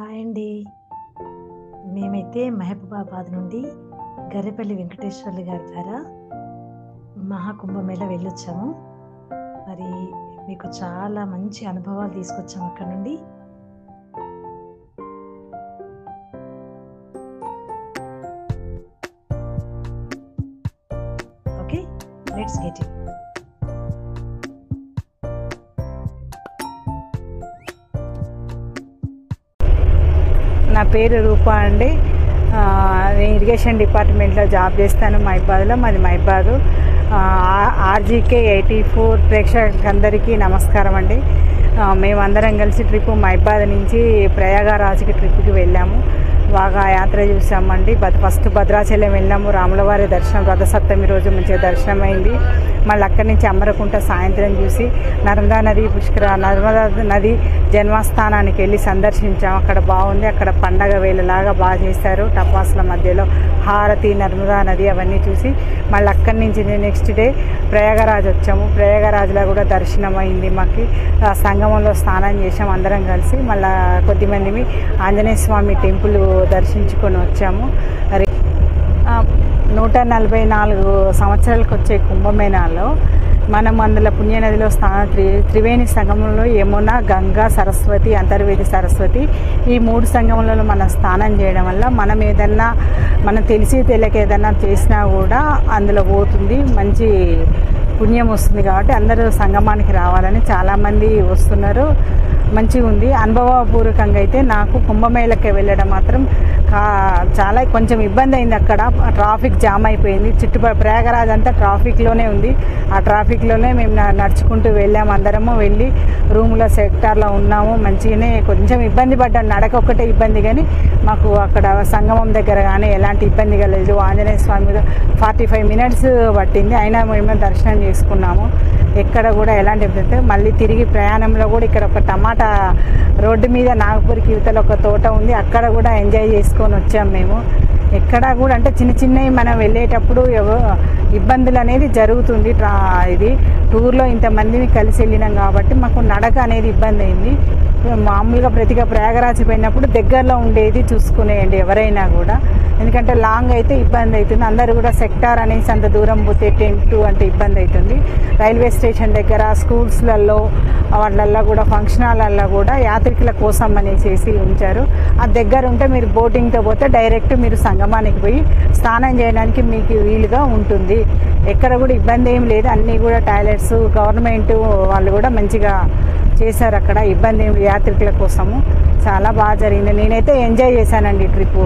Hi అండి. మేమైతే మహబూబాబాద్ నుండి గర్రెపల్లి వెంకటేశ్వర్లు గారి ద్వారా మహాకుంభమేళ వెళ్ళొచ్చాము. మరి మీకు చాలా మంచి అనుభవాలు తీసుకొచ్చాము అక్కడ నుండి. Okay, let's get it. నా పేరు రూపా అండి. నేను ఇరిగేషన్ డిపార్ట్మెంట్లో జాబ్ చేస్తాను మహిబాద్లో. మాది మహిబాదు. ఆర్జీకే 84 ప్రేక్షకులందరికీ నమస్కారం అండి. మేమందరం కలిసి ట్రిప్ మహిబాద్ నుంచి ప్రయాగరాజ్కి ట్రిప్కి వెళ్ళాము. బాగా యాత్ర చూసామండి. ఫస్ట్ భద్రాచలం వెళ్ళాము. రాములవారి దర్శనం రథసప్తమి రోజు మంచిగా దర్శనం అయింది. మళ్ళీ అక్కడి నుంచి అమరకుంట సాయంత్రం చూసి నర్మదా నది జన్మస్థానానికి వెళ్ళి సందర్శించాము. అక్కడ బాగుంది. అక్కడ పండగ వేళలాగా బాగా చేశారు. టపాసుల మధ్యలో హారతి, నర్మదా నది అవన్నీ చూసి మళ్ళీ అక్కడి నుంచి నెక్స్ట్ డే ప్రయాగరాజ్ వచ్చాము. ప్రయాగరాజ్లో కూడా దర్శనం అయింది. మాకు సంగమంలో స్నానం చేసాము అందరం కలిసి. మళ్ళీ కొద్దిమంది ఆంజనేయ స్వామి టెంపుల్ దర్శించుకొని వచ్చాము. 144 సంవత్సరాలకు వచ్చే కుంభమేళాలో మనం అందులో పుణ్యనదిలో త్రివేణి సంగమంలో యమున, గంగా, సరస్వతి, అంతర్వేది సరస్వతి ఈ 3 సంగమంలో మనం స్నానం చేయడం వల్ల మనం తెలిసి తెలియక ఏదైనా చేసినా కూడా అందులో పోతుంది, మంచి పుణ్యం వస్తుంది. కాబట్టి అందరూ సంగమానికి రావాలని చాలామంది వస్తున్నారు. మంచిగా ఉంది. అనుభవపూర్వకంగా అయితే నాకు కుంభమేళకి వెళ్ళడం మాత్రం చాలా కొంచెం ఇబ్బంది అయింది. అక్కడ ట్రాఫిక్ జామ్ అయిపోయింది. ప్రయాగరాజ్ అంతా ట్రాఫిక్లోనే ఉంది. ఆ ట్రాఫిక్లోనే మేము నడుచుకుంటూ వెళ్ళాము. అందరము వెళ్ళి రూమ్లో సెక్టార్లో ఉన్నాము. మంచిగానే కొంచెం ఇబ్బంది పడ్డాం. నడక ఒక్కటే ఇబ్బంది, కానీ మాకు అక్కడ సంగమం దగ్గర కానీ ఎలాంటి ఇబ్బంది కలలేదు. ఆంజనేయ స్వామి 45 మినిట్స్ పట్టింది. అయినా మేము దర్శనం చేసుకున్నాము. ఎక్కడ కూడా ఎలాంటి ఇబ్బంది. మళ్ళీ తిరిగి ప్రయాణంలో కూడా ఇక్కడ ఒక టమాటా రోడ్డు మీద నాగపూర్కి యువతలో ఒక తోట ఉంది. అక్కడ కూడా ఎంజాయ్ చేసుకొని వచ్చాము మేము. ఎక్కడ కూడా అంటే చిన్నవి మనం వెళ్ళేటప్పుడు ఇబ్బందులు అనేది జరుగుతుంది. ఇది టూర్లో ఇంతమందిని కలిసి వెళ్ళినాం కాబట్టి మాకు నడక అనేది ఇబ్బంది అయింది. మామూలుగా ప్రయాగరాజ్ పోయినప్పుడు దగ్గరలో ఉండేది చూసుకునేయండి ఎవరైనా కూడా. ఎందుకంటే లాంగ్ అయితే ఇబ్బంది అవుతుంది. అందరూ కూడా సెక్టార్ అనేసి అంత దూరం పోతే టెంట్ అంటే ఇబ్బంది అవుతుంది. రైల్వే స్టేషన్ దగ్గర, స్కూల్స్లలో వాళ్ళల్లో కూడా, ఫంక్షన్ హాల్లో కూడా యాత్రికుల కోసం అనేసి ఉంచారు. ఆ దగ్గర ఉంటే మీరు బోటింగ్తో పోతే డైరెక్ట్ మీరు సంగమానికి పోయి స్నానం చేయడానికి మీకు వీలుగా ఉంటుంది. ఎక్కడ కూడా ఇబ్బంది ఏం లేదు. అన్నీ కూడా టాయిలెట్స్ గవర్నమెంట్ వాళ్ళు కూడా మంచిగా చేశారు. అక్కడ ఇబ్బంది ఏం యాత్రికుల కోసము చాలా బాగా జరిగింది. నేనైతే ఎంజాయ్ చేశానండి ట్రిప్పు.